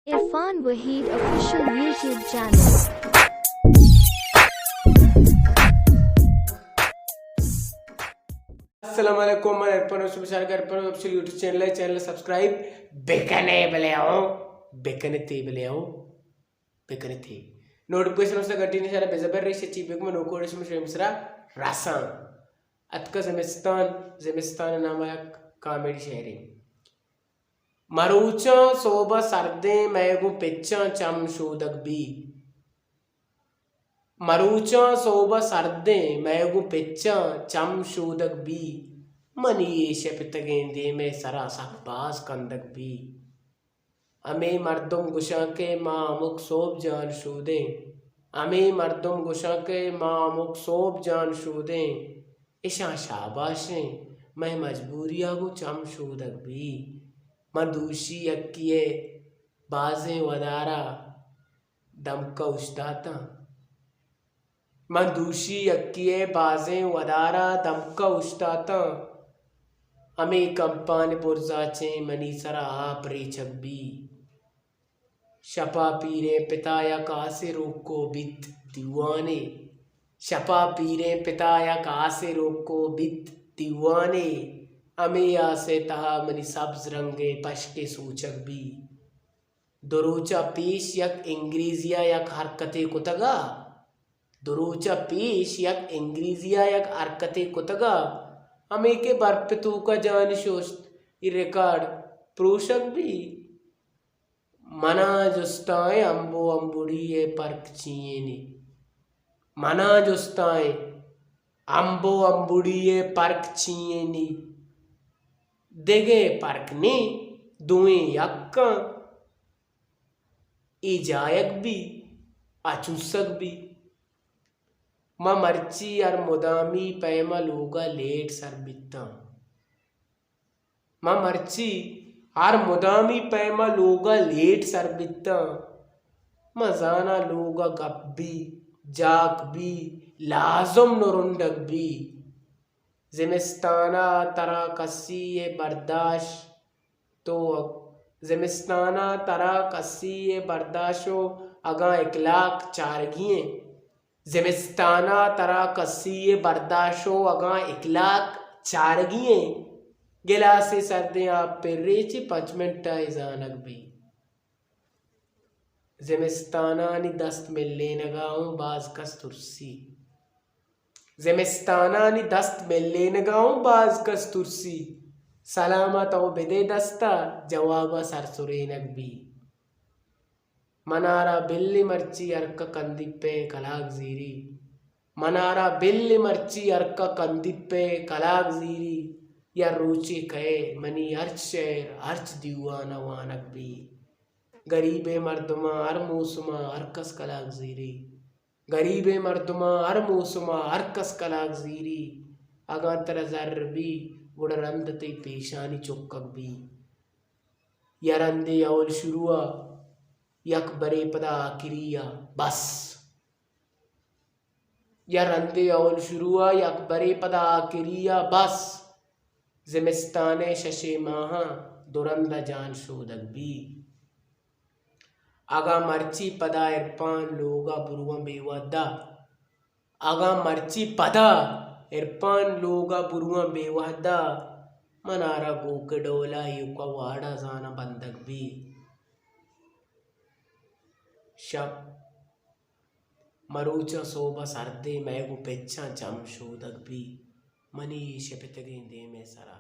Irfan Waheed official YouTube channel. अस्सलामुअलैकुम मैं इरफान सुबशार का Irfan official YouTube channel subscribe बेकने थे notification usta gatini sara bezaber reise chibek mo noko resim shemsra rasan atka zemistan namayak comedy shehri marucha soba sarde megu peccha cham shodak bi marucha soba sarde megu peccha cham shodak bi mani shepitagende me sara sakbaz kandak bi अमे मर्दुम गुशा के मामुक सोब जान शूदें अमे मर्दुम गुशा के मामुक सोब जान शूदें इशा शाबाशें मैं मजबूरिया गो चम शूदक भी मदूशी अक्किए बाजें वदारा दमका उश्ताता मदूशी अक्किए बाजें वदारा दमका उश्ताता अमे कंपान पुरजाचे मनी सरा आप रेचक भी शपा पीरे पिताया कासे रोको बित दीवाने शपा पीरे पिताया कासे रोको बित दीवाने अमेया से तहा मनी सब्ज रंगे पशके सूचक भी दुरूचा पेश यक इंग्रेजिया यक हरकते कुतगा दुरूचा पेश यक इंग्रेजिया यक हरकते कुतगा हमें के बरपतू का जान शोस्त रिकॉर्ड प्रोशक भी मना जुस्ताए अम्बो अम्बुड़ी ये परक चीनी मना जुस्ताए अम्बो अम्बुड़ी ये परक चीनी देगे परक ने दुए यक्का इजायक भी अचूसक भी मां मर्ची और मुदामी पैमा लोगा लेट सरबिता मां मर्ची और मुदामी पैमा लोगा लेट सरबिता मजाना लोगा गब्बी जाक भी लाजम नुरुंडक भी जिमिस्ताना तरा कसी ये बर्दाश्त तो जिमिस्ताना तरा कसी ये बर्दाशो अगा इकलाक चारगिए जिमिस्ताना तरा कसी ये बर्दाशो अगा इकलाक चारगिए गिलासे सर्दे आप पे रेची 5 मिनट जानक भी जिमिस्ताना नि दस्त मिलने नगाऊं बाज कस तुरसी जिमिस्ताना नि दस्त मिलने नगाऊं बाज कस तुरसी सलामत औ बिदे दस्ता जवाबा सरसुरे नक भी मनारा बिल्ली मर्ची अर्क कंदिप्पे कलाक जीरी मनारा बिल्ली मर्ची अर्क कंदिप्पे कलाक जीरी या रुचि कहे मनी अर्च शेर अर्च दीवाना वानक भी गरीबे मर्दमा हर मौसमा हरकस कलाक जीरी गरीबे मर्दमा हर मौसमा हरकस कलाक जीरी अगा तर जर भी गुड़ रंदते पेशानी चुक्कक भी या रंदे अवल शुरुआ यक बरे पदा आखिरिया बस या रंदे अवल शुरुआ यक बरे पदा आखिरिया बस जिमिस्ताने शशे माहा दुरंदा जान शोदक भी आगा मर्ची पदा इरफान लोगा बुरुआ बेवदा आगा मर्ची पदा इरफान लोगा बुरुआ बेवदा मनारा गोके डोला युका वाड़ा जाना बंदक भी शब मरूचा सोबा सर्दे मैगु पेच्छा चम शोदक भी मनी शपितगे दे में सरा